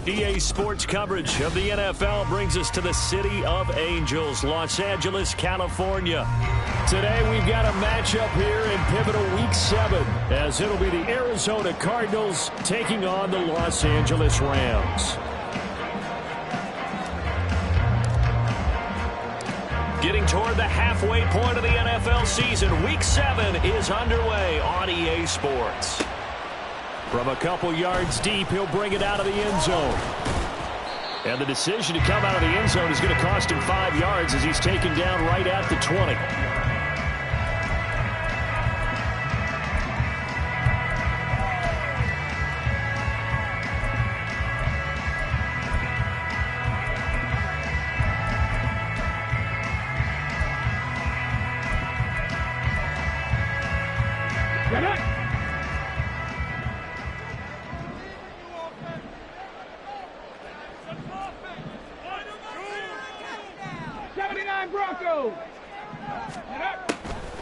EA Sports coverage of the NFL brings us to the City of Angels, Los Angeles, California. Today we've got a matchup here in pivotal Week 7, as it'll be the Arizona Cardinals taking on the Los Angeles Rams. Getting toward the halfway point of the NFL season, Week 7 is underway on EA Sports. From a couple yards deep, he'll bring it out of the end zone. And the decision to come out of the end zone is going to cost him 5 yards as he's taken down right at the 20.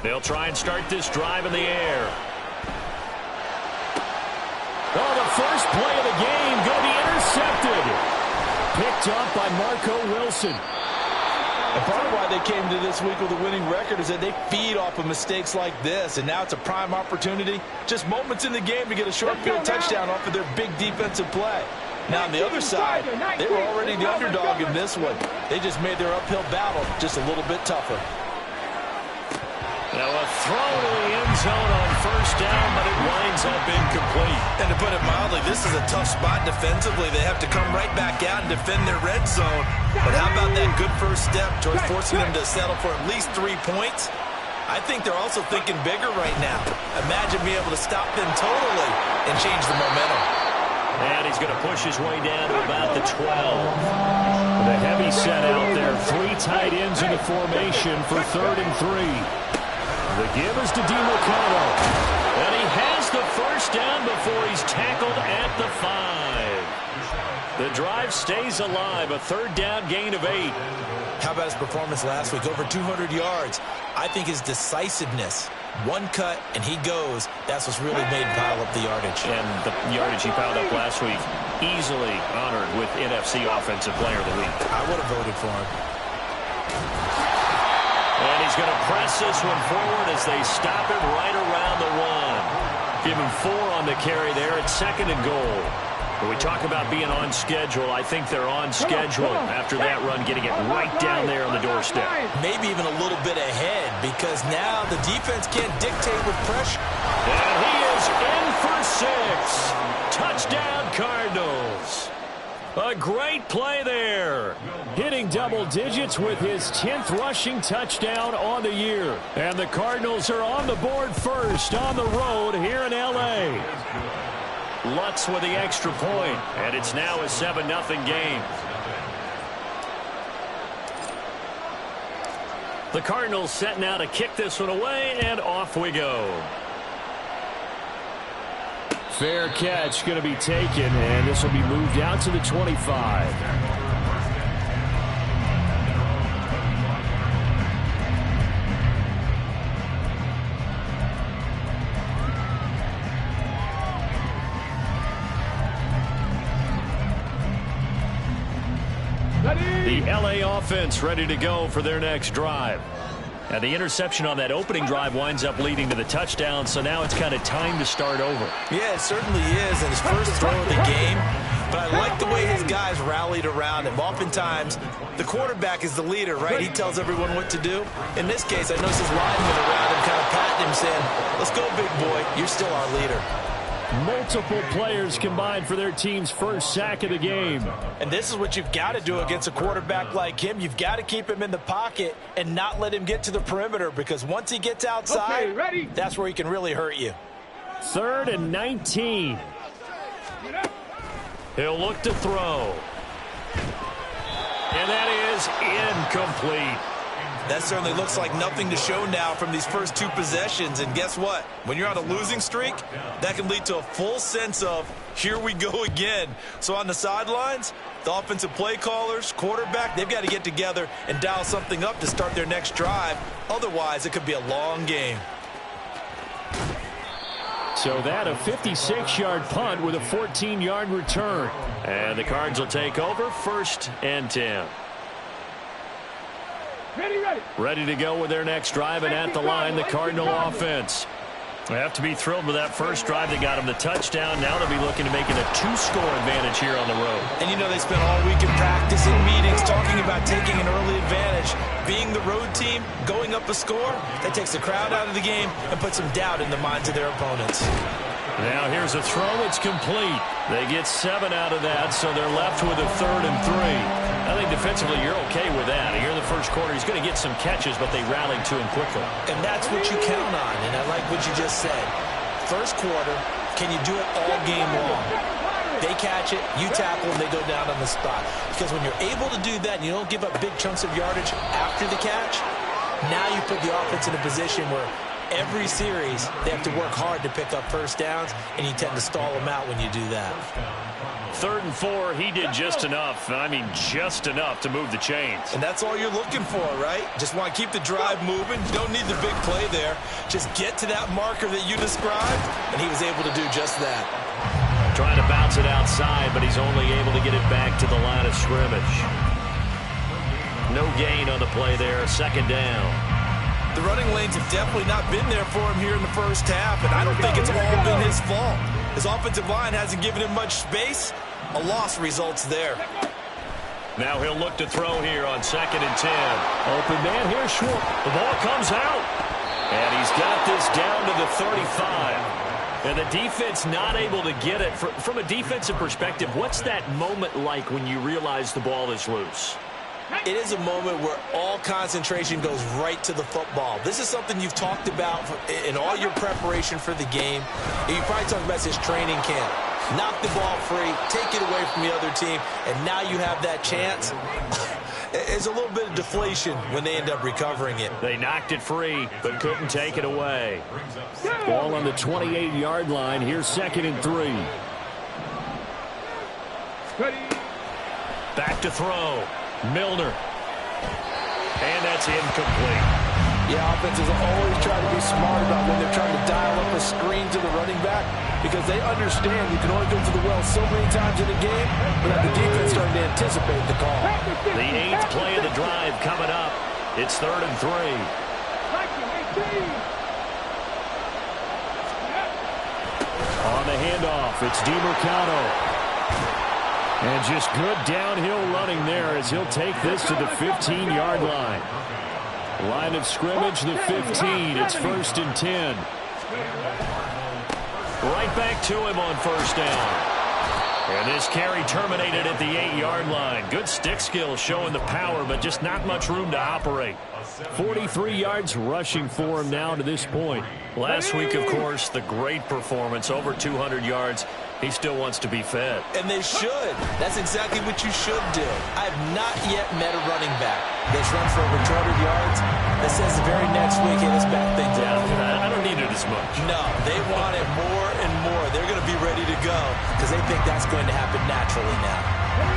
They'll try and start this drive in the air. Oh, the first play of the game going to be intercepted. Picked up by Marco Wilson. And part of why they came to this week with a winning record is that they feed off of mistakes like this. And now it's a prime opportunity. Just moments in the game to get a short field touchdown off of their big defensive play. Now, on the other side, they were already the underdog in this one. They just made their uphill battle just a little bit tougher. Now a throw to the end zone on first down, but it winds up incomplete. And to put it mildly, this is a tough spot defensively. They have to come right back out and defend their red zone. But how about that good first step towards forcing them to settle for at least 3 points? I think they're also thinking bigger right now. Imagine being able to stop them totally and change the momentum. And he's going to push his way down to about the 12. With a heavy set out there, 3 tight ends in the formation for 3rd and 3. The give is to DeMarcano. And he has the first down before he's tackled at the 5. The drive stays alive, a 3rd down gain of 8. How about his performance last week? Over 200 yards. I think his decisiveness, one cut and he goes, that's what's really made him pile up the yardage. And the yardage he piled up last week, easily honored with NFC Offensive Player of the Week. I would have voted for him. And he's going to press this one forward as they stop him right around the 1. Give him 4 on the carry there at 2nd and goal. When we talk about being on schedule, I think they're on schedule after that run, getting it right down there on the doorstep. Maybe even a little bit ahead, because now the defense can't dictate with pressure. And he is in for 6. Touchdown, Cardinals. A great play there. Hitting double digits with his 10th rushing touchdown on the year. And the Cardinals are on the board first on the road here in L.A. Lutz with the extra point, and it's now a 7-0 game. The Cardinals set now to kick this one away, and off we go. Fair catch going to be taken, and this will be moved out to the 25. The LA offense ready to go for their next drive. And the interception on that opening drive winds up leading to the touchdown, so now it's kind of time to start over. Yeah, it certainly is, and his first throw of the game. But I like the way his guys rallied around him. Oftentimes, the quarterback is the leader, right? He tells everyone what to do. In this case, I noticed his linemen around him kind of patting him, saying, "Let's go, big boy. You're still our leader." Multiple players combined for their team's first sack of the game. And this is what you've got to do against a quarterback like him. You've got to keep him in the pocket and not let him get to the perimeter, because once he gets outside, that's where he can really hurt you. 3rd and 19. He'll look to throw. And that is incomplete. That certainly looks like nothing to show now from these first two possessions. And guess what? When you're on a losing streak, that can lead to a full sense of, here we go again. So on the sidelines, the offensive play callers, quarterback, they've got to get together and dial something up to start their next drive. Otherwise, it could be a long game. So that a 56-yard punt with a 14-yard return. And the Cards will take over 1st and 10. Ready to go with their next drive, and at the line, the Cardinal offense. They have to be thrilled with that first drive that got them the touchdown. Now they'll be looking to make it a 2-score advantage here on the road. And you know they spent all week in practice and meetings talking about taking an early advantage. Being the road team, going up a score, that takes the crowd out of the game and puts some doubt in the minds of their opponents. Now here's a throw. It's complete. They get 7 out of that, so they're left with a 3rd and 3. I think defensively you're okay with that. Here in the first quarter, he's going to get some catches, but they rallied to him quickly. And that's what you count on, and I like what you just said. First quarter, can you do it all game long? They catch it, you tackle them, they go down on the spot. Because when you're able to do that and you don't give up big chunks of yardage after the catch, now you put the offense in a position where every series they have to work hard to pick up first downs, and you tend to stall them out when you do that. 3rd and 4, he did just enough. I mean, just enough to move the chains. And that's all you're looking for, right? Just want to keep the drive moving. You don't need the big play there. Just get to that marker that you described, and he was able to do just that. Trying to bounce it outside, but he's only able to get it back to the line of scrimmage. No gain on the play there. 2nd down. The running lanes have definitely not been there for him here in the first half, and I don't think it's all been his fault. His offensive line hasn't given him much space. A loss results there. Now he'll look to throw here on 2nd and 10. Open man here, short. The ball comes out. And he's got this down to the 35. And the defense not able to get it. From a defensive perspective, what's that moment like when you realize the ball is loose? It is a moment where all concentration goes right to the football. This is something you've talked about in all your preparation for the game. And you probably talked about this training camp. Knock the ball free, take it away from the other team, and now you have that chance. There's a little bit of deflation when they end up recovering it. They knocked it free, but couldn't take it away. Ball on the 28-yard line. Here's 2nd and 3. Back to throw. Milner. And that's incomplete. Yeah, offenses always try to be smart about when they're trying to dial up a screen to the running back, because they understand you can only go to the well so many times in a game without the defense starting to anticipate the call. The 8th play of the drive coming up. It's 3rd and 3. On the handoff, it's DeMarcano. And just good downhill running there as he'll take this to the 15-yard line. Line of scrimmage, the 15. It's 1st and 10. Right back to him on 1st down. And this carry terminated at the 8-yard line. Good stick skills showing the power, but just not much room to operate. 43 yards rushing for him now to this point. Last week, of course, the great performance, over 200 yards. He still wants to be fed. And they should. That's exactly what you should do. I have not yet met a running back that's run for over 200 yards that says the very next week, hey, let's back things up. I don't need it as much. No, they want it more and more. They're going to be ready to go because they think that's going to happen naturally now.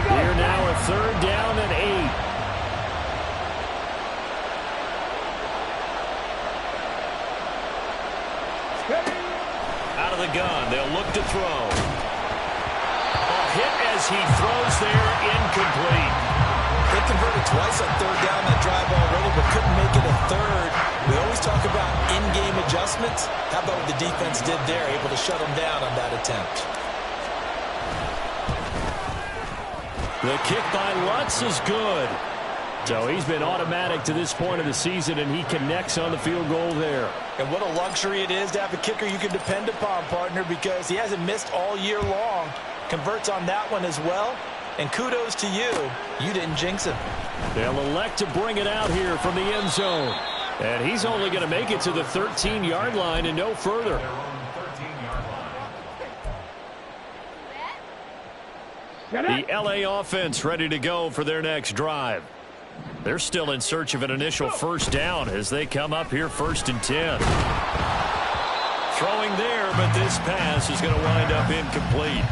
Here now a 3rd down and 8. Out of the gun, they'll look to throw. A hit as he throws there, incomplete. They converted twice on 3rd down that drive already, but couldn't make it a 3rd. We always talk about in-game adjustments. How about what the defense did there, able to shut them down on that attempt. The kick by Lutz is good. So he's been automatic to this point of the season, and he connects on the field goal there. And what a luxury it is to have a kicker you can depend upon, partner, because he hasn't missed all year long. Converts on that one as well. And kudos to you. You didn't jinx him. They'll elect to bring it out here from the end zone. And he's only going to make it to the 13-yard line and no further. The LA offense ready to go for their next drive. They're still in search of an initial first down as they come up here 1st and 10. Throwing there, but this pass is going to wind up incomplete.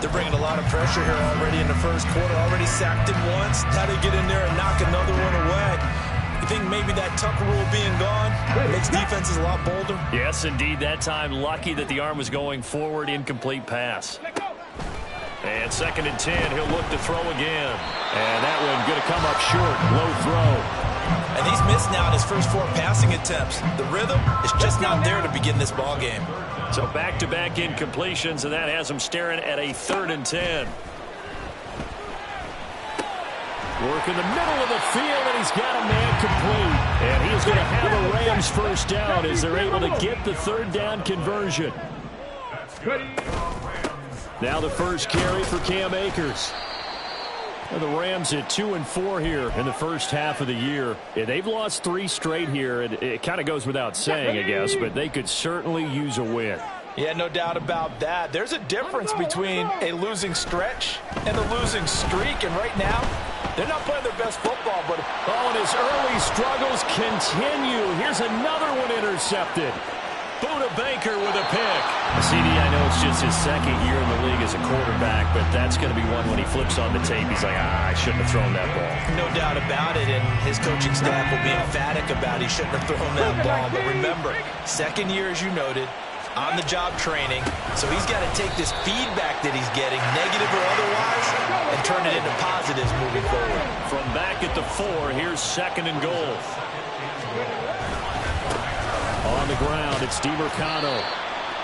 They're bringing a lot of pressure here already in the first quarter. Already sacked him once. Now they get in there and knock another one away. You think maybe that Tucker rule being gone makes defenses a lot bolder? Yes, indeed. That time, lucky that the arm was going forward. Incomplete pass. And 2nd and 10, he'll look to throw again. And that one going to come up short. Low throw. And he's missed now in his first 4 passing attempts. The rhythm is just not there to begin this ball game. So back-to-back incompletions, and that has him staring at a 3rd and 10. Work in the middle of the field, and he's got a man complete. And he is going to have a Rams first down as they're able to get the 3rd down conversion. Now the first carry for Cam Akers. And the Rams at 2-4 here in the first half of the year. Yeah, they've lost 3 straight here. It kind of goes without saying, I guess, but they could certainly use a win. Yeah, no doubt about that. There's a difference between a losing stretch and a losing streak, and right now, they're not playing their best football. But and his early struggles continue. Here's another one intercepted. Buda Baker with a pick. CD, I know it's just his 2nd year in the league as a quarterback, but that's going to be one when he flips on the tape. He's like, I shouldn't have thrown that ball. No doubt about it, and his coaching staff will be emphatic about he shouldn't have thrown that ball. But remember, 2nd year, as you noted, on-the-job training, so he's got to take this feedback that he's getting, negative or otherwise, and turn it into positives moving forward. From back at the 4, here's 2nd and goal. On the ground, it's DiMercado.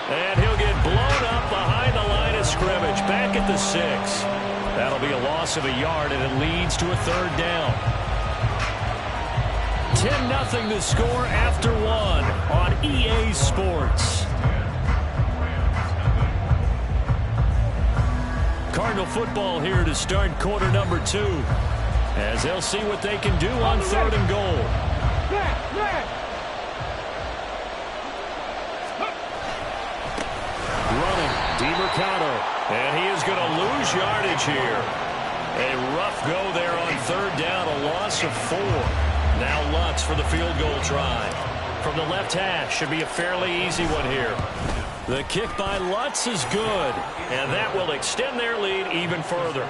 And he'll get blown up behind the line of scrimmage. Back at the 6. That'll be a loss of a yard, and it leads to a 3rd down. 10-0 the score after 1 on EA Sports. Cardinal football here to start quarter number 2. As they'll see what they can do on 3rd and goal. Running, DiMercado, and he is going to lose yardage here. A rough go there on 3rd down, a loss of 4. Now Lutz for the field goal try. From the left hash, should be a fairly easy one here. The kick by Lutz is good, and that will extend their lead even further.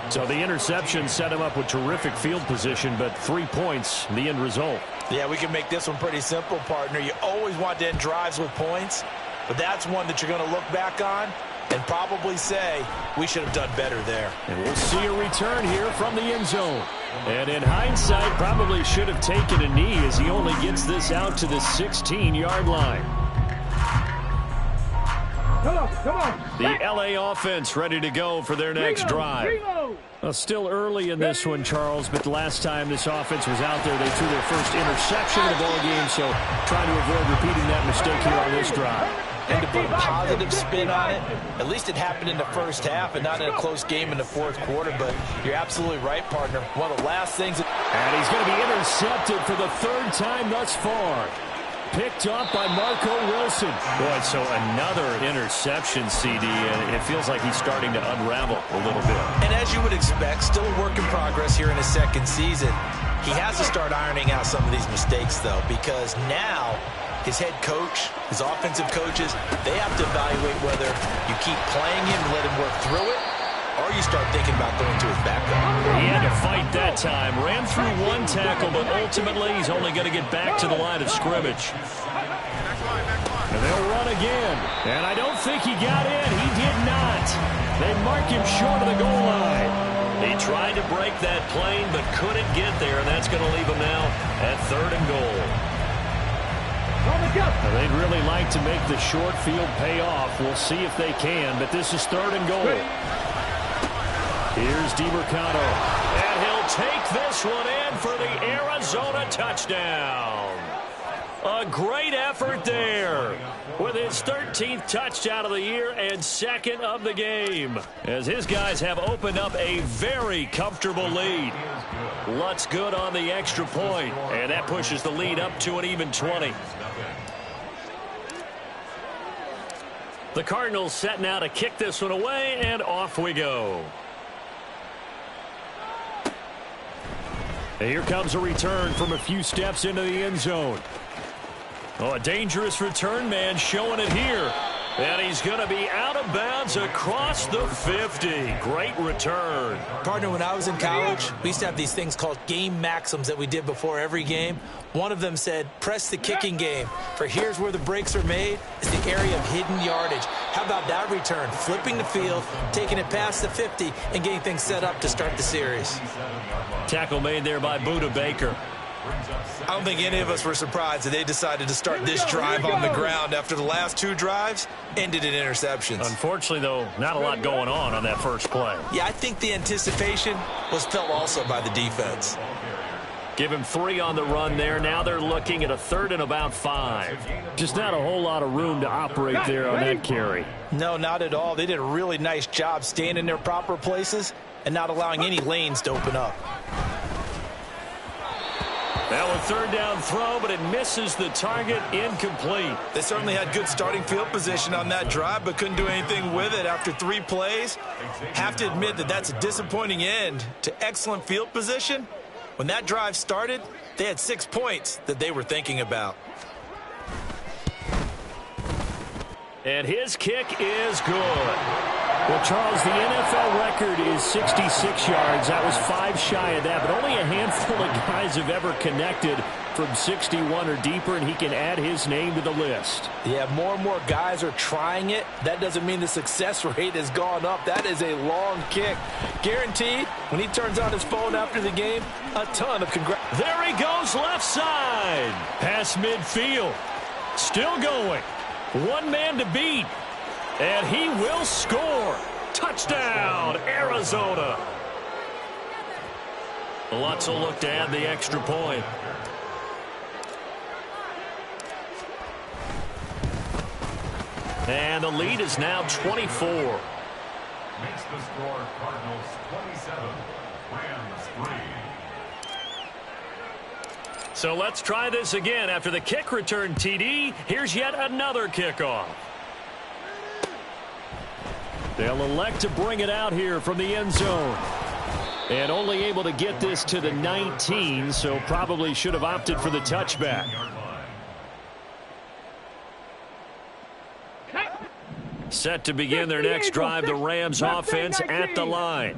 So the interception set him up with terrific field position, but 3 points, the end result. Yeah, we can make this one pretty simple, partner. You always want to end drives with points, but that's one that you're going to look back on and probably say, we should have done better there. And we'll see a return here from the end zone. And in hindsight, probably should have taken a knee as he only gets this out to the 16-yard line. Come on. The LA offense ready to go for their next drive. Well, still early in this one, Charles, but the last time this offense was out there, they threw their first interception of the ball game, so trying to avoid repeating that mistake here on this drive. And to put a positive spin on it, at least it happened in the first half and not in a close game in the 4th quarter, but you're absolutely right, partner. One of the last things. And he's going to be intercepted for the 3rd time thus far. Picked up by Marco Wilson. Boy, so another interception, CD, and it feels like he's starting to unravel a little bit. And as you would expect, still a work in progress here in his 2nd season. He has to start ironing out some of these mistakes, though, because now his head coach, his offensive coaches, they have to evaluate whether you keep playing him and let him work through it, or you start thinking about going to his backup. He had to fight that time. Ran through 1 tackle, but ultimately he's only going to get back to the line of scrimmage. And they'll run again. And I don't think he got in. He did not. They mark him short of the goal line. He tried to break that plane, but couldn't get there, and that's going to leave him now at 3rd and goal. They'd really like to make the short field pay off. We'll see if they can, but this is 3rd and goal. Here's DiMercado, and he'll take this one in for the Arizona touchdown. A great effort there with his 13th touchdown of the year and 2nd of the game, as his guys have opened up a very comfortable lead. Lutz good on the extra point, and that pushes the lead up to an even 20. The Cardinals set now to kick this one away, and off we go. And here comes a return from a few steps into the end zone. Oh, a dangerous return man showing it here. And he's going to be out of bounds across the 50. Great return. Partner, when I was in college, we used to have these things called game maxims that we did before every game. One of them said, press the kicking game. For here's where the breaks are made, is the area of hidden yardage. How about that return? Flipping the field, taking it past the 50, and getting things set up to start the series. Tackle made there by Budda Baker. I don't think any of us were surprised that they decided to start this drive on the ground after the last 2 drives ended in interceptions. Unfortunately, though, not a lot going on that first play. Yeah, I think the anticipation was felt also by the defense. Give him 3 on the run there. Now they're looking at a 3rd and about 5. Just not a whole lot of room to operate there on that carry. No, not at all. They did a really nice job staying in their proper places and not allowing any lanes to open up. Now a 3rd down throw, but it misses the target, incomplete. They certainly had good starting field position on that drive, but couldn't do anything with it after 3 plays. Have to admit that that's a disappointing end to excellent field position. When that drive started, they had 6 points that they were thinking about. And his kick is good. Well, Charles, the NFL record is 66 yards. That was 5 shy of that, but only a handful of guys have ever connected from 61 or deeper, and he can add his name to the list. Yeah, more and more guys are trying it. That doesn't mean the success rate has gone up. That is a long kick. Guaranteed, when he turns on his phone after the game, a ton of congrats. There he goes, left side. Past midfield. Still going. One man to beat. And he will score. Touchdown, Arizona. Lutz will look to add the extra point. And the lead is now 24. Makes the score Cardinals 27, Rams 3. So let's try this again. After the kick return TD, here's yet another kickoff. They'll elect to bring it out here from the end zone. And only able to get this to the 19, so probably should have opted for the touchback. Set to begin their next drive, the Rams offense at the line.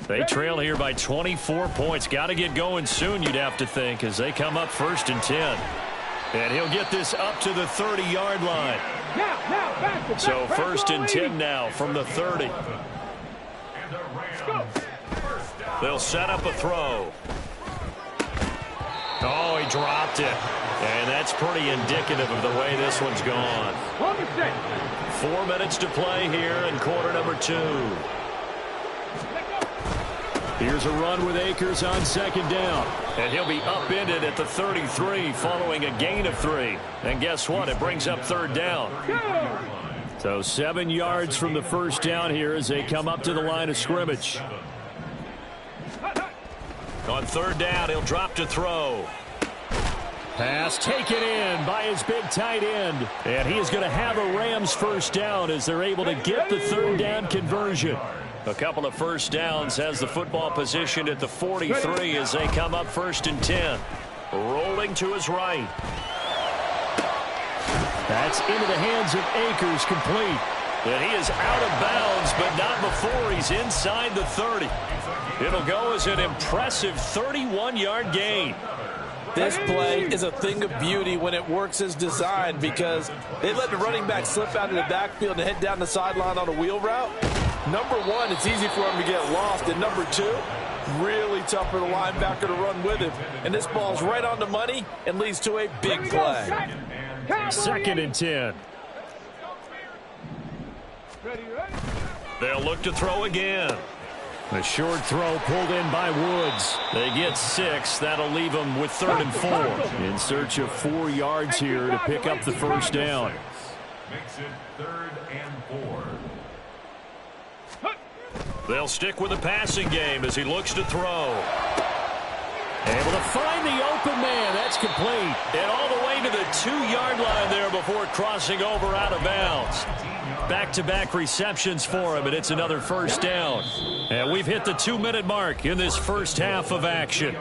They trail here by 24 points. Got to get going soon, you'd have to think, as they come up 1st and 10. And he'll get this up to the 30-yard line. So 1st and 10 now from the 30. They'll set up a throw. Oh, he dropped it. And that's pretty indicative of the way this one's gone. 4 minutes to play here in quarter number 2. Here's a run with Akers on 2nd down. And he'll be upended at the 33 following a gain of 3. And guess what? It brings up 3rd down. So 7 yards from the 1st down here as they come up to the line of scrimmage. On 3rd down, he'll drop to throw. Pass taken in by his big tight end. And he is going to have a Rams 1st down as they're able to get the 3rd down conversion. A couple of 1st downs has the football positioned at the 43 as they come up 1st and 10. Rolling to his right. That's into the hands of Akers, complete. And he is out of bounds, but not before he's inside the 30. It'll go as an impressive 31-yard gain. This play is a thing of beauty when it works as designed because they let the running back slip out of the backfield and head down the sideline on a wheel route. Number 1, it's easy for him to get lost. And number 2, really tough for the linebacker to run with him. And this ball's right on the money and leads to a big play. 2nd and 10. They'll look to throw again. A short throw pulled in by Woods. They get 6. That'll leave them with 3rd and 4. In search of 4 yards here to pick up the 1st down. Makes it 3rd and 4. They'll stick with the passing game as he looks to throw. Able to find the open man. That's complete. And all the way to the 2-yard line there before crossing over out of bounds. Back-to-back receptions for him, and it's another first down. And we've hit the 2-minute mark in this first half of action.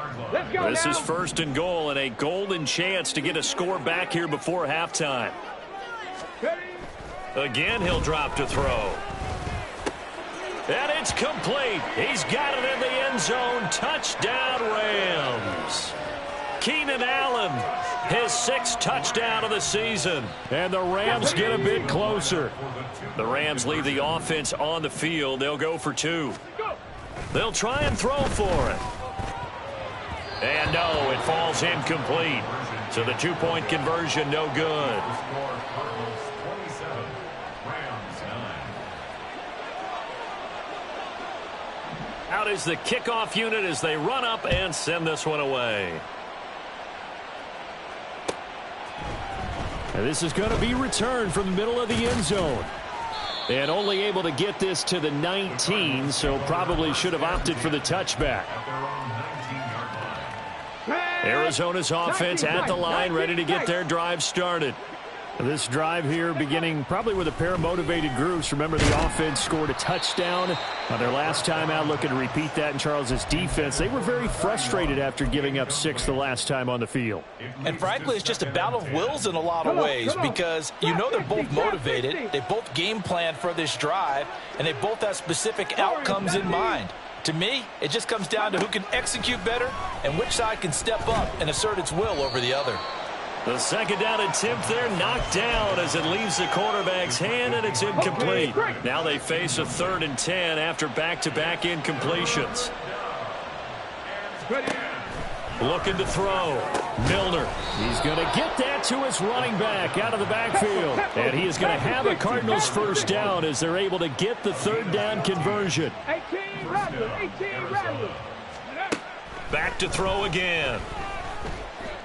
This is first and goal, and a golden chance to get a score back here before halftime. Again, he'll drop to throw. And it's complete. He's got it in the end zone. Touchdown, Rams. Keenan Allen, his 6th touchdown of the season. And the Rams get a bit closer. The Rams leave the offense on the field. They'll go for 2. They'll try and throw for it. And no, it falls incomplete. So the 2-point conversion, no good. Out is the kickoff unit as they run up and send this one away. And this is going to be returned from the middle of the end zone. And only able to get this to the 19, so probably should have opted for the touchback. Arizona's offense at the line, ready to get their drive started. This drive here beginning probably with a pair of motivated groups. Remember, the offense scored a touchdown on their last time out, looking to repeat that in Charles's defense. They were very frustrated after giving up 6 the last time on the field. And frankly, it's just a battle of wills in a lot of ways because you know they're both motivated. They both game plan for this drive, and they both have specific outcomes in mind. To me, it just comes down to who can execute better and which side can step up and assert its will over the other. The second down attempt there knocked down as it leaves the quarterback's hand, and it's incomplete. Now they face a 3rd and 10 after back-to-back incompletions. Looking to throw. Milner. He's going to get that to his running back out of the backfield. And he is going to have a Cardinals first down as they're able to get the 3rd down conversion. Back to throw again.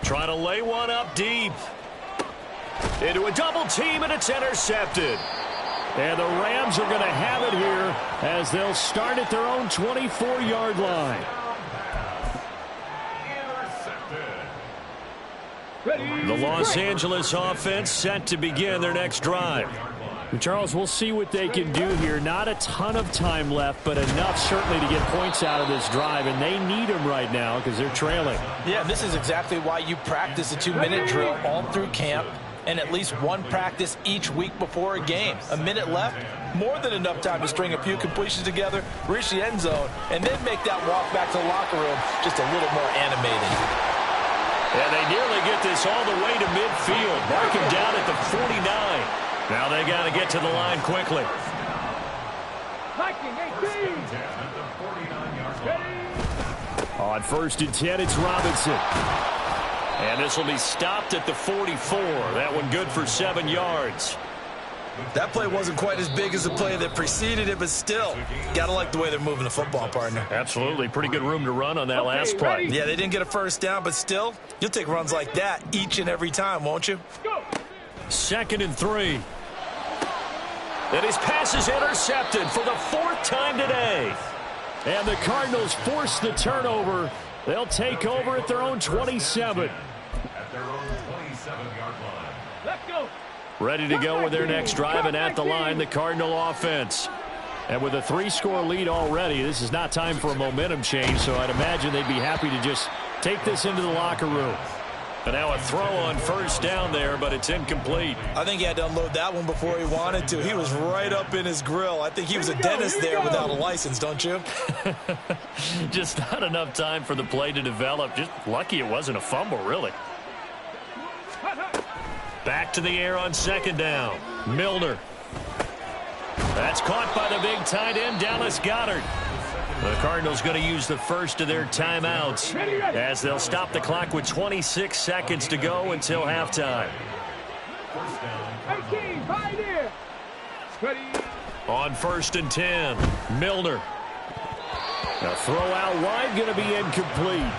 Trying to lay one up deep. Into a double team, and it's intercepted. And the Rams are going to have it here as they'll start at their own 24-yard line. The Los Angeles offense set to begin their next drive. Charles, we'll see what they can do here. Not a ton of time left, but enough certainly to get points out of this drive, and they need them right now because they're trailing. Yeah, this is exactly why you practice a 2-minute drill all through camp and at least one practice each week before a game. A minute left, more than enough time to string a few completions together, reach the end zone, and then make that walk back to the locker room just a little more animated. And they nearly get this all the way to midfield. Mark him down at the 49. Now they got to get to the line quickly. On 1st and 10, it's Robinson. And this will be stopped at the 44. That one good for 7 yards. That play wasn't quite as big as the play that preceded it, but still, got to like the way they're moving the football, partner. Absolutely. Pretty good room to run on that last play. Yeah, they didn't get a first down, but still, you'll take runs like that each and every time, won't you? 2nd and 3. And his pass is intercepted for the 4th time today. And the Cardinals force the turnover. They'll take over at their own 27. At their own 27-yard line. Let's go. Ready to go with their next drive, and at the line, the Cardinal offense. And with a 3-score lead already, this is not time for a momentum change, so I'd imagine they'd be happy to just take this into the locker room. And now a throw on 1st down there, but it's incomplete. I think he had to unload that one before he wanted to. He was right up in his grill. I think he was a dentist there without a license, don't you? Just not enough time for the play to develop. Just lucky it wasn't a fumble, really. Back to the air on 2nd down. Milner. That's caught by the big tight end, Dallas Goedert. The Cardinals going to use the first of their timeouts as they'll stop the clock with 26 seconds to go until halftime. On 1st and 10, Milner. A throw out wide going to be incomplete.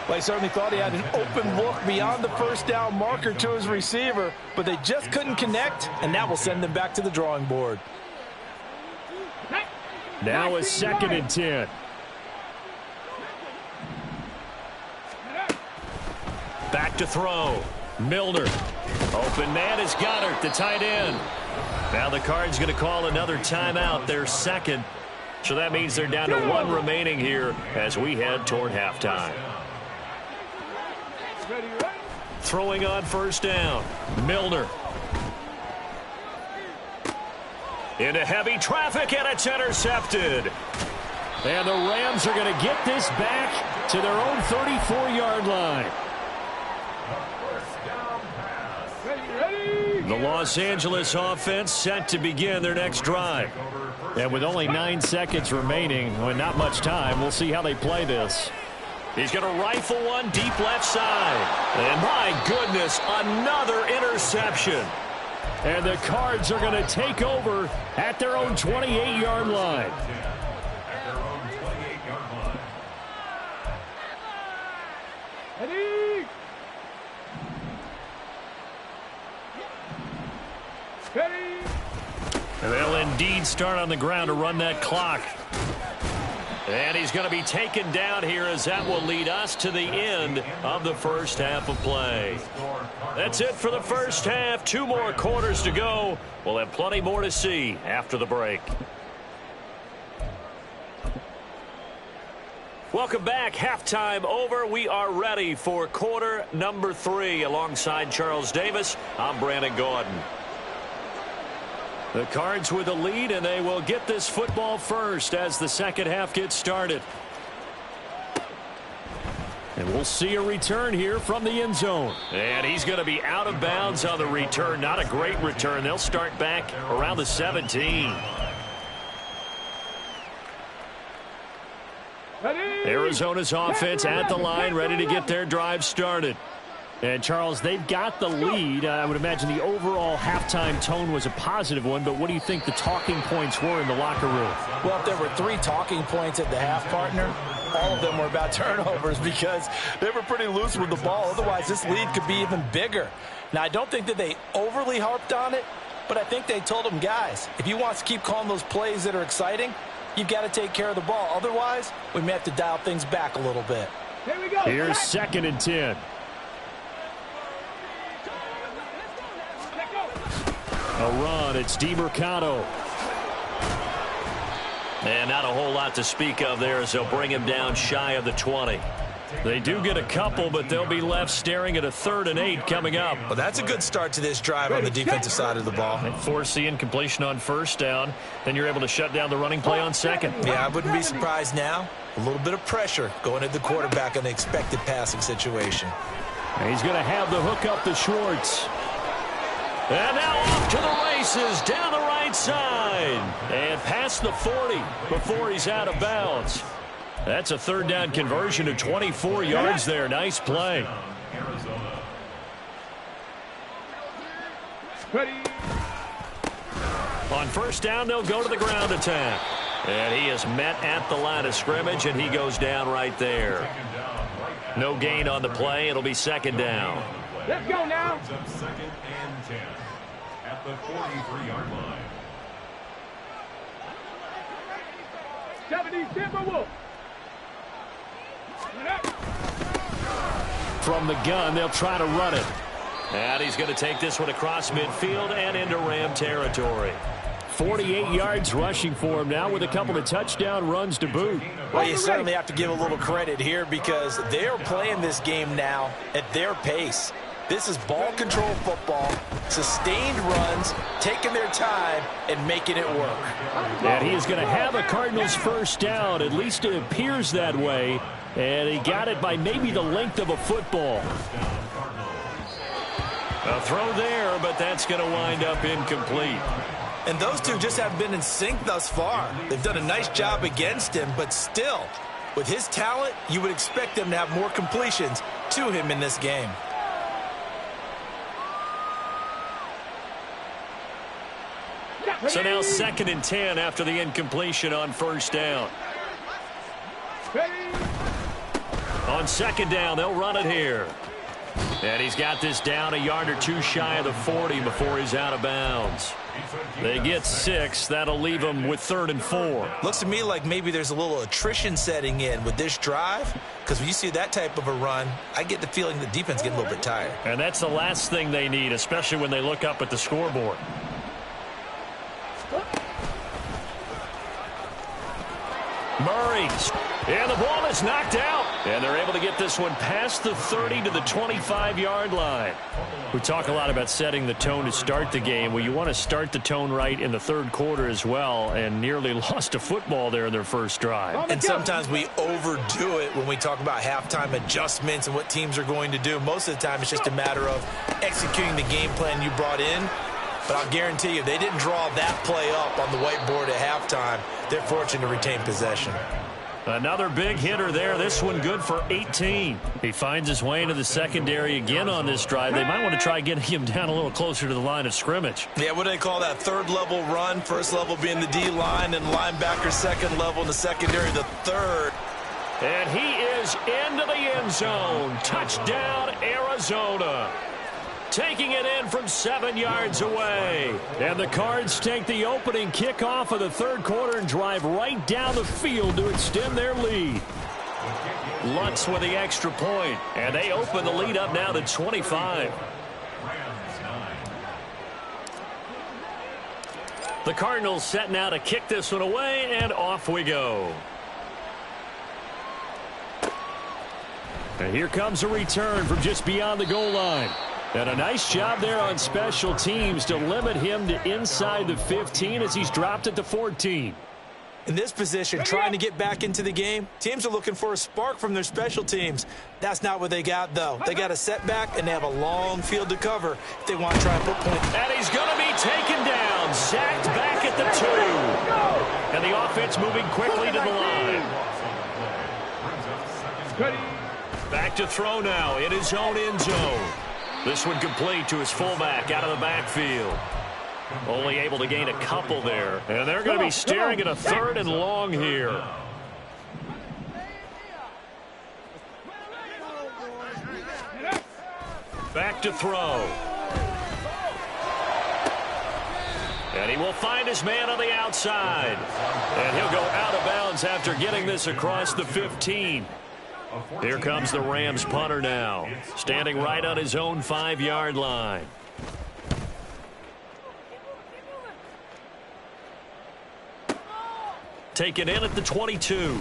Well, he certainly thought he had an open look beyond the 1st down marker to his receiver, but they just couldn't connect, and that will send them back to the drawing board. Now a 2nd and 10. Back to throw. Milner. Open man is Goedert, the tight end. Now the Cards going to call another timeout, their second. So that means they're down to 1 remaining here as we head toward halftime. Throwing on first down, Milner. Into heavy traffic, and it's intercepted. And the Rams are going to get this back to their own 34-yard line. The Los Angeles offense set to begin their next drive. And with only 9 seconds remaining, and not much time, we'll see how they play this. He's going to rifle one deep left side. And my goodness, another interception. And the Cards are going to take over at their own 28-yard line. And they'll indeed start on the ground to run that clock. And he's going to be taken down here as that will lead us to the end of the first half of play. That's it for the first half. 2 more quarters to go. We'll have plenty more to see after the break. Welcome back. Halftime over. We are ready for quarter number 3. Alongside Charles Davis, I'm Brandon Gordon. The Cards with the lead, and they will get this football first as the second half gets started. And we'll see a return here from the end zone. And he's going to be out of bounds on the return. Not a great return. They'll start back around the 17. Arizona's offense at the line, ready to get their drive started. And, Charles, they've got the lead. I would imagine the overall halftime tone was a positive one, but what do you think the talking points were in the locker room? Well, if there were 3 talking points at the half, partner, all of them were about turnovers because they were pretty loose with the ball. Otherwise, this lead could be even bigger. Now, I don't think that they overly harped on it, but I think they told them, guys, if you want to keep calling those plays that are exciting, you've got to take care of the ball. Otherwise, we may have to dial things back a little bit. Here we go. Here's 2nd and 10. A run, it's DeMercado. And not a whole lot to speak of there as they'll bring him down shy of the 20. They do get a couple, but they'll be left staring at a 3rd and 8 coming up. Well, that's a good start to this drive on the defensive side of the ball. They force the incompletion on first down. Then you're able to shut down the running play on 2nd. Yeah, I wouldn't be surprised now. A little bit of pressure going at the quarterback in the expected passing situation. And he's going to have the hook up to Schwartz. And now off to the races down the right side. And past the 40 before he's out of bounds. That's a 3rd down conversion to 24 yards there. Nice play. On first down, they'll go to the ground attack. And he is met at the line of scrimmage, and he goes down right there. No gain on the play. It'll be 2nd down. Let's go now. 2nd and 10 at the 43-yard line. 70 Timberwolves. From the gun, they'll try to run it. And he's going to take this one across midfield and into Ram territory. 48 yards rushing for him now with a couple of touchdown runs to boot. Well, you certainly have to give a little credit here because they're playing this game now at their pace. This is ball control football, sustained runs, taking their time, and making it work. And he is going to have a Cardinals first down. At least it appears that way. And he got it by maybe the length of a football. A throw there, but that's going to wind up incomplete. And those two just have been in sync thus far. They've done a nice job against him, but still, with his talent, you would expect them to have more completions to him in this game. So now 2nd and 10 after the incompletion on first down. On 2nd down, they'll run it here. And he's got this down a yard or 2 shy of the 40 before he's out of bounds. They get 6. That'll leave them with 3rd and 4. Looks to me like maybe there's a little attrition setting in with this drive, because when you see that type of a run, I get the feeling the defense getting a little bit tired. And that's the last thing they need, especially when they look up at the scoreboard. Murray's. And the ball is knocked out. And they're able to get this one past the 30 to the 25-yard line. We talk a lot about setting the tone to start the game. Well, you want to start the tone right in the third quarter as well, and nearly lost a football there in their first drive. And sometimes we overdo it when we talk about halftime adjustments and what teams are going to do. Most of the time, it's just a matter of executing the game plan you brought in. But I'll guarantee you, if they didn't draw that play up on the whiteboard at halftime, they're fortunate to retain possession. Another big hitter there. This one good for 18. He finds his way into the secondary again on this drive. They might want to try getting him down a little closer to the line of scrimmage. Yeah, what do they call that? Third level run. First level being the D-line, and linebacker second level in the secondary, the third. And he is into the end zone. Touchdown, Arizona. Taking it in from 7 yards away. And the Cards take the opening kickoff of the third quarter and drive right down the field to extend their lead. Lutz with the extra point. And they open the lead up now to 25. The Cardinals set now to kick this one away, and off we go. And here comes a return from just beyond the goal line. And a nice job there on special teams to limit him to inside the 15 as he's dropped it to 14. In this position, trying to get back into the game, teams are looking for a spark from their special teams. That's not what they got, though. They got a setback, and they have a long field to cover if they want to try and put points. And he's going to be taken down, sacked back at the 2. And the offense moving quickly to the line. Back to throw now in his own end zone. This one complete to his fullback out of the backfield. Only able to gain a couple there. And they're going to be staring at a third and long here. Back to throw. And he will find his man on the outside. And he'll go out of bounds after getting this across the 15. Here comes the Rams punter now, standing right on his own 5-yard line. Taken in at the 22.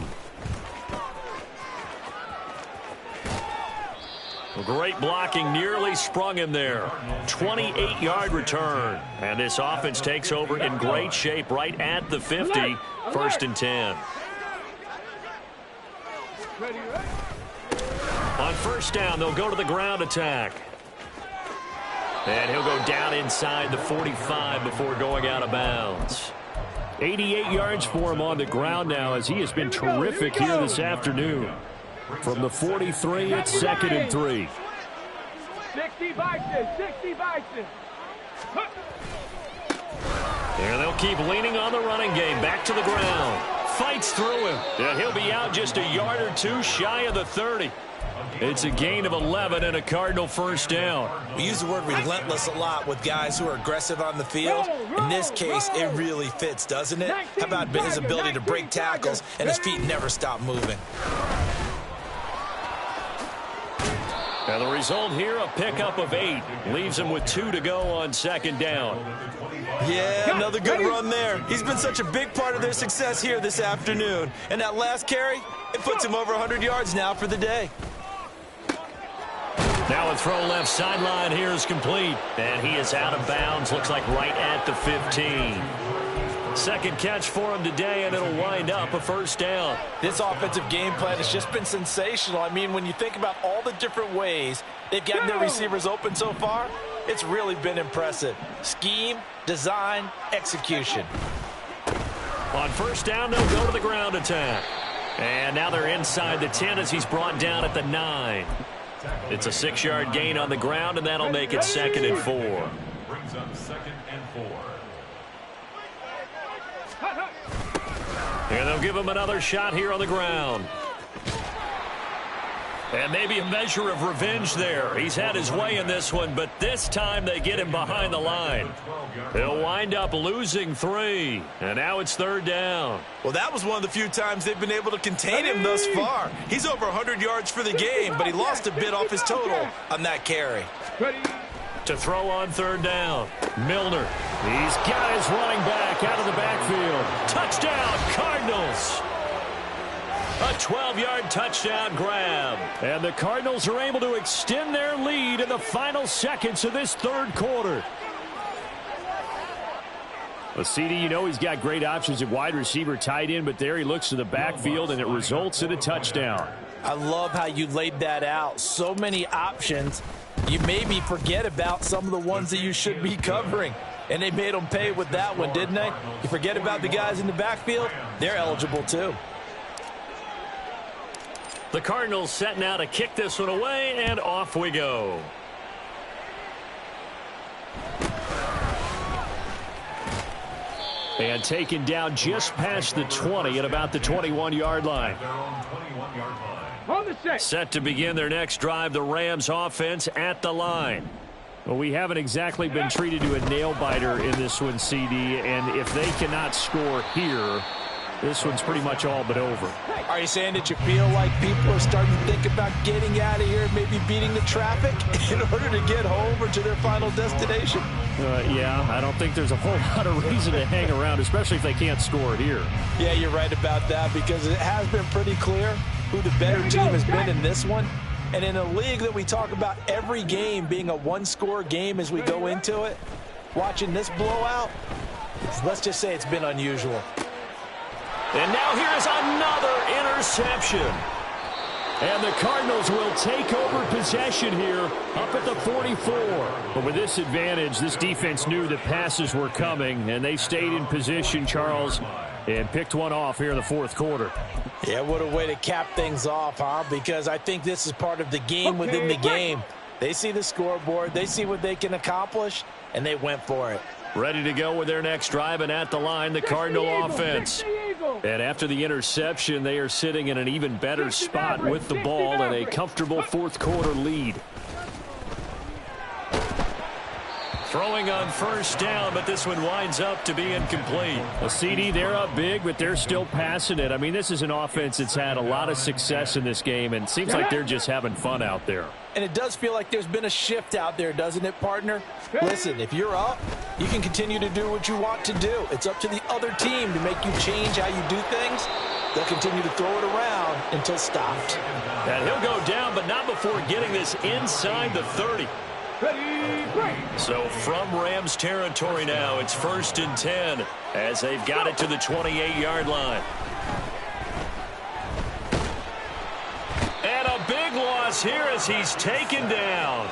Great blocking, nearly sprung him there. 28-yard return. And this offense takes over in great shape right at the 50. First and 10. On first down, they'll go to the ground attack. And he'll go down inside the 45 before going out of bounds. 88 yards for him on the ground now as he has been terrific here this afternoon. From the 43, it's 2nd and 3. 60 Bison, 60 Bison. And they'll keep leaning on the running game. Back to the ground. Fights through him. And he'll be out just a yard or two shy of the 30. It's a gain of 11 and a Cardinal first down. We use the word relentless a lot with guys who are aggressive on the field. In this case, it really fits, doesn't it? How about his ability to break tackles and his feet never stop moving? And the result here, a pickup of 8. Leaves him with 2 to go on second down. Yeah, another good run there. He's been such a big part of their success here this afternoon. And that last carry, it puts him over 100 yards now for the day. Now a throw left sideline here is complete. And he is out of bounds, looks like right at the 15. Second catch for him today, and it'll wind up a first down. This offensive game plan has just been sensational. I mean, when you think about all the different ways they've gotten their receivers open so far, it's really been impressive. Scheme, design, execution. On first down, they'll go to the ground attack. And now they're inside the 10 as he's brought down at the 9. It's a 6-yard gain on the ground, and that'll make it 2nd and 4. Brings up 2nd and 4. And they'll give him another shot here on the ground. And maybe a measure of revenge there. He's had his way in this one, but this time they get him behind the line. They'll wind up losing 3. And now it's 3rd down. Well, that was one of the few times they've been able to contain him thus far. He's over 100 yards for the game, but he lost a bit off his total on that carry. To throw on 3rd down. Milner. He's got his running back out of the backfield. Touchdown, Cardinals. A 12-yard touchdown grab. And the Cardinals are able to extend their lead in the final seconds of this third quarter. Well, CD, you know he's got great options at wide receiver, tight end, but there he looks to the backfield, and it results in a touchdown. I love how you laid that out. So many options. You maybe forget about some of the ones that you should be covering. And they made them pay with that one, didn't they? You forget about the guys in the backfield, they're eligible too. The Cardinals setting out to kick this one away, and off we go. And taken down just past the 20 at about the 21-yard line. Set to begin their next drive, the Rams offense at the line. Well, we haven't exactly been treated to a nail-biter in this one, CD, and if they cannot score here, this one's pretty much all but over. Are you saying that you feel like people are starting to think about getting out of here, maybe beating the traffic in order to get home or to their final destination? Yeah, I don't think there's a whole lot of reason to hang around, especially if they can't score here. Yeah, you're right about that, because it has been pretty clear who the better team has been in this one. And in a league that we talk about every game being a one-score game as we go into it, watching this blowout, let's just say it's been unusual. And now here is another interception. And the Cardinals will take over possession here up at the 44. But with this advantage, this defense knew that passes were coming, and they stayed in position, Charles, and picked one off here in the fourth quarter. Yeah, what a way to cap things off, huh? Because I think this is part of the game within the game. They see the scoreboard, they see what they can accomplish, and they went for it. Ready to go with their next drive, and at the line, the Cardinal offense. And after the interception, they are sitting in an even better spot with the ball and a comfortable fourth quarter lead. Throwing on first down, but this one winds up to be incomplete. A CD, they're up big, but they're still passing it. I mean, this is an offense that's had a lot of success in this game, and it seems like they're just having fun out there. And it does feel like there's been a shift out there, doesn't it, partner? Listen, if you're up, you can continue to do what you want to do. It's up to the other team to make you change how you do things. They'll continue to throw it around until stopped. And he'll go down, but not before getting this inside the 30. So from Rams territory now, it's 1st and 10 as they've got it to the 28-yard line. And a big loss here as he's taken down.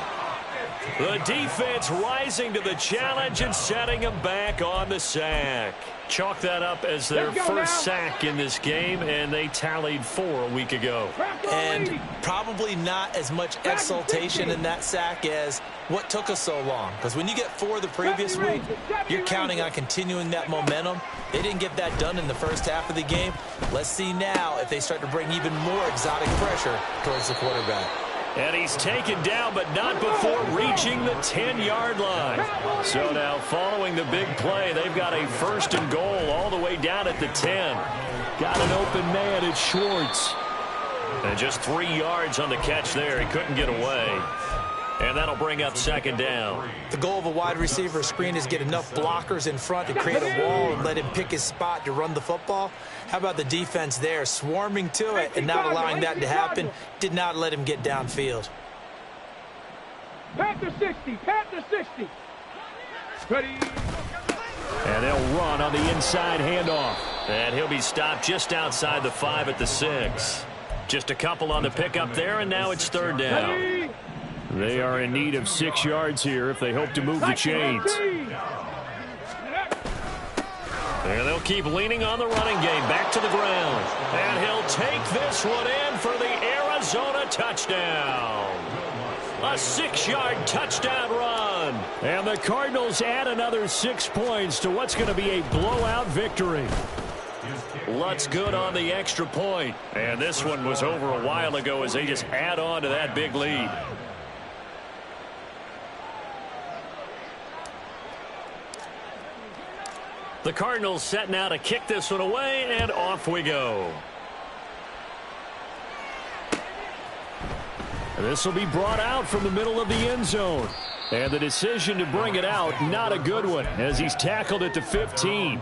The defense rising to the challenge and setting him back on the sack. Chalk that up as their first sack in this game, and they tallied 4 a week ago. And probably not as much exultation in that sack as what took us so long. Because when you get 4 the previous week, you're counting on continuing that momentum. They didn't get that done in the first half of the game. Let's see now if they start to bring even more exotic pressure towards the quarterback. And he's taken down, but not before reaching the 10-yard line. So now following the big play, they've got a 1st and goal all the way down at the 10. Got an open man at Schwartz. And just 3 yards on the catch there. He couldn't get away. And that'll bring up 2nd down. The goal of a wide receiver screen is get enough blockers in front to create a wall and let him pick his spot to run the football. How about the defense there, swarming to it and not allowing that to happen? Did not let him get downfield. Panther 60, Panther 60. Ready. And they'll run on the inside handoff. And he'll be stopped just outside the 5 at the 6. Just a couple on the pickup there, and now it's 3rd down. They are in need of 6 yards here if they hope to move the chains. And they'll keep leaning on the running game. Back to the ground. And he'll take this one in for the Arizona touchdown. A 6-yard touchdown run. And the Cardinals add another 6 points to what's going to be a blowout victory. Lutz good on the extra point. And this one was over a while ago as they just add on to that big lead. The Cardinals setting out to kick this one away, and off we go. This will be brought out from the middle of the end zone. And the decision to bring it out, not a good one, as he's tackled at the 15.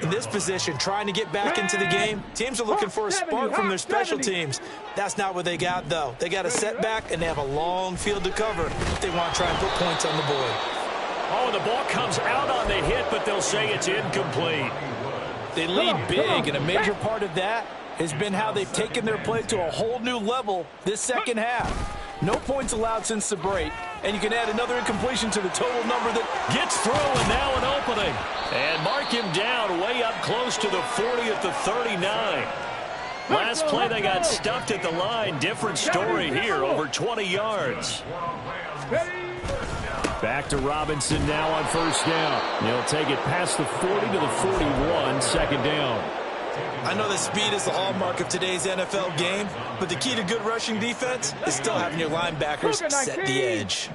In this position, trying to get back into the game, teams are looking for a spark from their special teams. That's not what they got, though. They got a setback, and they have a long field to cover if they want to try and put points on the board. Oh, the ball comes out on the hit, but they'll say it's incomplete. They lead big, and a major part of that has been how they've taken their play to a whole new level this second half. No points allowed since the break, and you can add another incompletion to the total number that gets through, and now an opening. And mark him down way up close to the 40 at the 39. Last play they got stuffed at the line. Different story here, over 20 yards. Back to Robinson now on first down. He'll take it past the 40 to the 41, second down. I know that speed is the hallmark of today's NFL game, but the key to good rushing defense is still having your linebackers set the edge.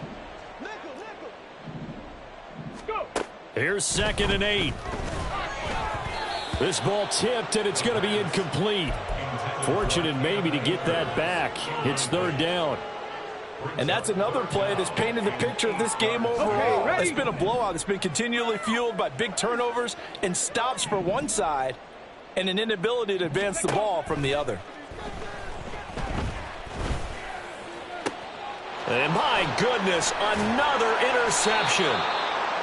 Here's 2nd and 8. This ball tipped, and it's going to be incomplete. Fortunate maybe to get that back. It's 3rd down. And that's another play that's painted the picture of this game overall. It's been a blowout. It's been continually fueled by big turnovers and stops for one side and an inability to advance the ball from the other. And my goodness, another interception.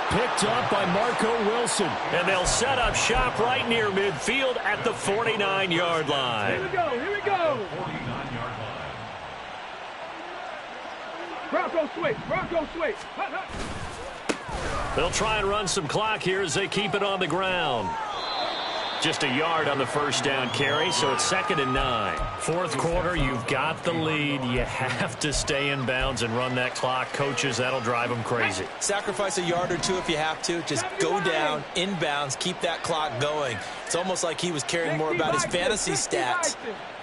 Picked up by Marco Wilson. And they'll set up shop right near midfield at the 49-yard line. Here we go, here we go. Bronco switch, Bronco switch. Hut, hut. They'll try and run some clock here as they keep it on the ground. Just a yard on the first down carry, so it's 2nd and 9. Fourth quarter, you've got the lead. You have to stay in bounds and run that clock. Coaches, that'll drive them crazy. Sacrifice a yard or two if you have to. Just go down, inbounds, keep that clock going. It's almost like he was caring more about his fantasy stats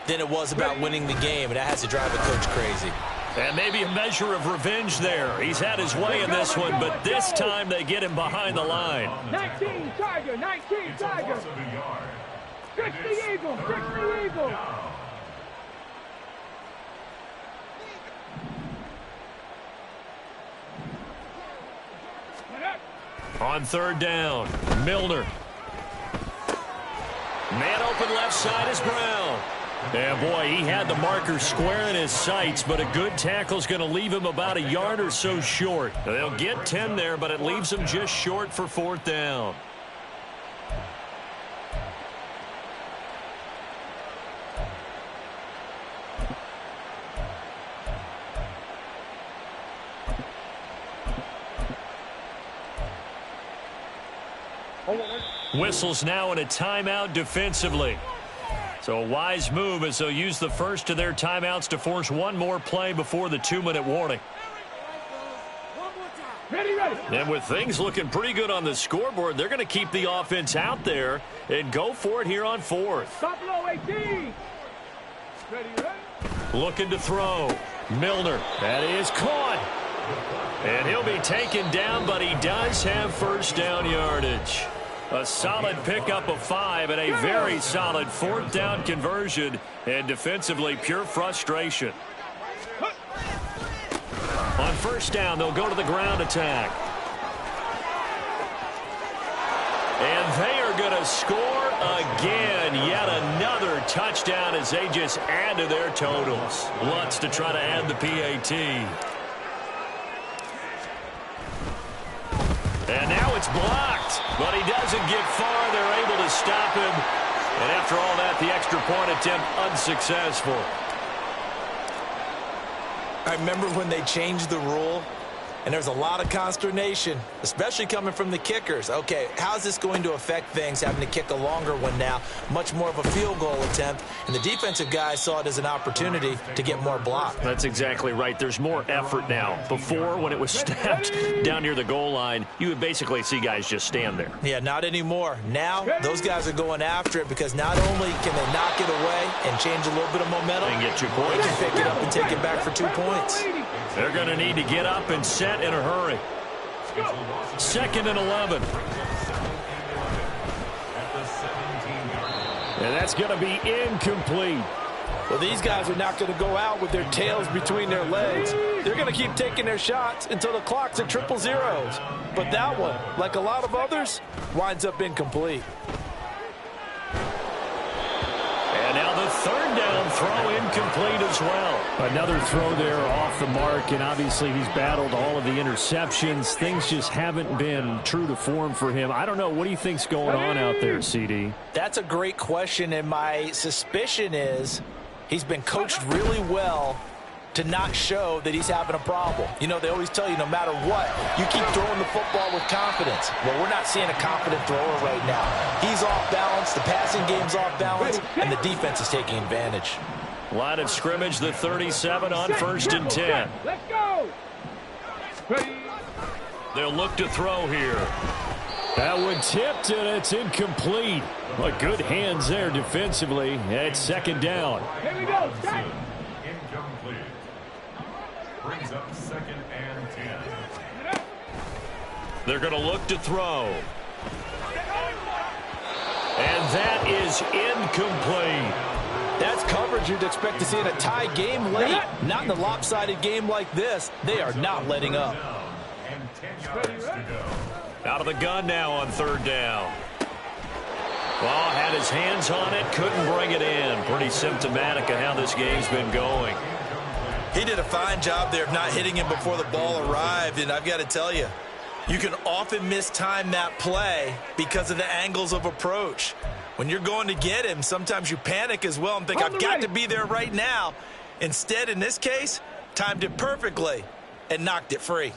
than it was about winning the game, and that has to drive a coach crazy. And maybe a measure of revenge there. He's had his way in this one, but this time they get him behind the line. 19 Tiger, 19 Tiger. 60 Eagle, 60 Eagle. On 3rd down, Milner. Man open left side is Brown. And boy, he had the marker square in his sights, but a good tackle's going to leave him about a yard or so short. They'll get 10 there, but it leaves him just short for 4th down. Whistles now in a timeout defensively. So a wise move as they'll use the first of their timeouts to force one more play before the 2-minute warning. Ready, ready. And with things looking pretty good on the scoreboard, they're going to keep the offense out there and go for it here on 4th. Buffalo 18. Ready, ready. Looking to throw. Milner. That is caught. And he'll be taken down, but he does have first down yardage. A solid pickup of 5 and a very solid 4th down conversion. And defensively, pure frustration. On first down, they'll go to the ground attack. And they are going to score again. Yet another touchdown as they just add to their totals. Lutz to try to add the PAT. And now it's blocked, but he doesn't get far. They're able to stop him. And after all that, the extra point attempt unsuccessful. I remember when they changed the rule, and there's a lot of consternation, especially coming from the kickers. Okay, how's this going to affect things, having to kick a longer one now, much more of a field goal attempt, and the defensive guys saw it as an opportunity to get more block. That's exactly right. There's more effort now. Before, when it was snapped down near the goal line, you would basically see guys just stand there. Yeah, not anymore. Now, those guys are going after it because not only can they knock it away and change a little bit of momentum, And get 2 they points. can pick it up and take it back for 2 points. They're going to need to get up and set in a hurry. 2nd and 11. And that's going to be incomplete. Well, these guys are not going to go out with their tails between their legs. They're going to keep taking their shots until the clock's at triple zeros. But that one, like a lot of others, winds up incomplete. And now the third down throw incomplete as well. Another throw there off the mark, and obviously he's battled all of the interceptions. Things just haven't been true to form for him. I don't know. What do you think's going on out there, CD? That's a great question, and my suspicion is he's been coached really well to not show that he's having a problem. You know, they always tell you no matter what, you keep throwing the football with confidence. Well, we're not seeing a confident thrower right now. He's off balance, the passing game's off balance, and the defense is taking advantage. Line of scrimmage, the 37 on 1st and 10. Let's go. Ready. They'll look to throw here. That one tipped, and it's incomplete. Well, good hands there defensively. It's second down. Here we go. Set. Incomplete. Brings up 2nd and 10. They're going to look to throw. And that is incomplete. That's coverage you'd expect to see in a tie game late. Not in a lopsided game like this. They are not letting up. And 10 yards to go. Out of the gun now on 3rd down. Well, had his hands on it, couldn't bring it in. Pretty symptomatic of how this game's been going. He did a fine job there of not hitting him before the ball arrived, and I've got to tell you, you can often mistime that play because of the angles of approach. When you're going to get him, sometimes you panic as well and think, I've got to be there right now. Instead, in this case, timed it perfectly and knocked it free.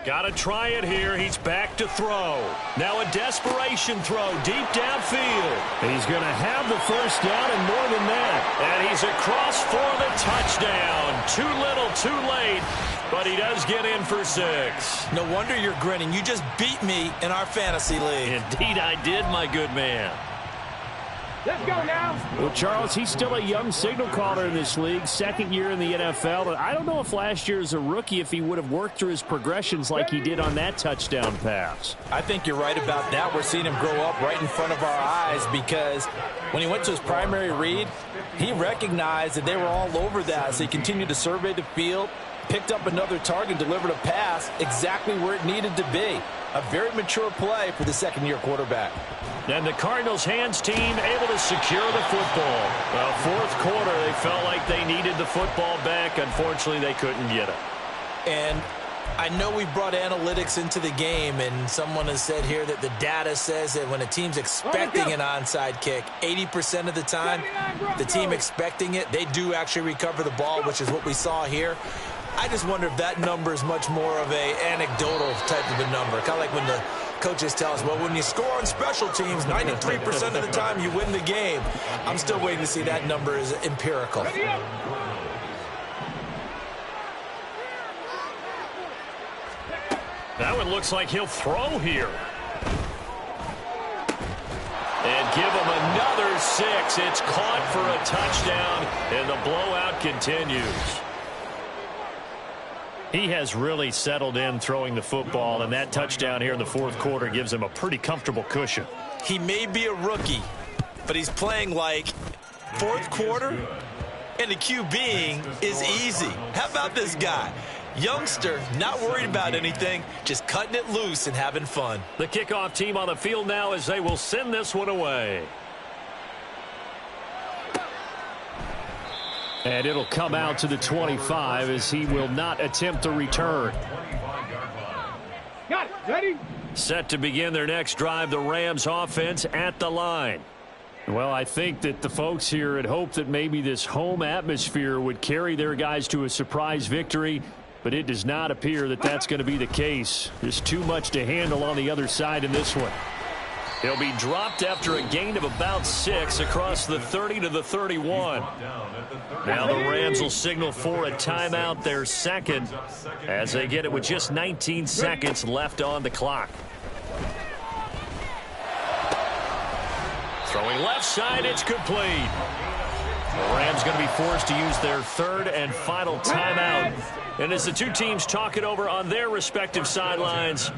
Got to try it here. He's back to throw. Now a desperation throw deep downfield. And he's going to have the first down and more than that. And he's across for the touchdown. Too little, too late. But he does get in for 6. No wonder you're grinning. You just beat me in our fantasy league. Indeed I did, my good man. Let's go now. Well, Charles, he's still a young signal caller in this league, 2nd year in the NFL. And I don't know if last year as a rookie, if he would have worked through his progressions like he did on that touchdown pass. I think you're right about that. We're seeing him grow up right in front of our eyes because when he went to his primary read, he recognized that they were all over that. So he continued to survey the field, picked up another target, delivered a pass exactly where it needed to be. A very mature play for the 2nd-year quarterback. And the Cardinals' hands team able to secure the football. Well, 4th quarter, they felt like they needed the football back. Unfortunately, they couldn't get it. And I know we brought analytics into the game, and someone has said here that the data says that when a team's expecting an onside kick, 80% of the time, the team expecting it, they do actually recover the ball, which is what we saw here. I just wonder if that number is much more of a anecdotal type of a number. Kind of like when the coaches tell us, well, when you score on special teams, 93% of the time you win the game. I'm still waiting to see that number is empirical. That one looks like he'll throw here. And give him another 6. It's caught for a touchdown, and the blowout continues. He has really settled in throwing the football, and that touchdown here in the 4th quarter gives him a pretty comfortable cushion. He may be a rookie, but he's playing like 4th quarter, and the QBing is easy. How about this guy? Youngster, not worried about anything, just cutting it loose and having fun. The kickoff team on the field now as they will send this one away. And it'll come out to the 25 as he will not attempt a return. Got it. Ready? Set to begin their next drive, the Rams offense at the line. Well, I think that the folks here had hoped that maybe this home atmosphere would carry their guys to a surprise victory, but it does not appear that that's going to be the case. There's too much to handle on the other side in this one. He'll be dropped after a gain of about 6 across the 30 to the 31. Now the Rams will signal for a timeout, their 2nd, as they get it with just 19 seconds left on the clock. Throwing left side, it's complete. The Rams going to be forced to use their 3rd and final timeout. And as the two teams talk it over on their respective sidelines,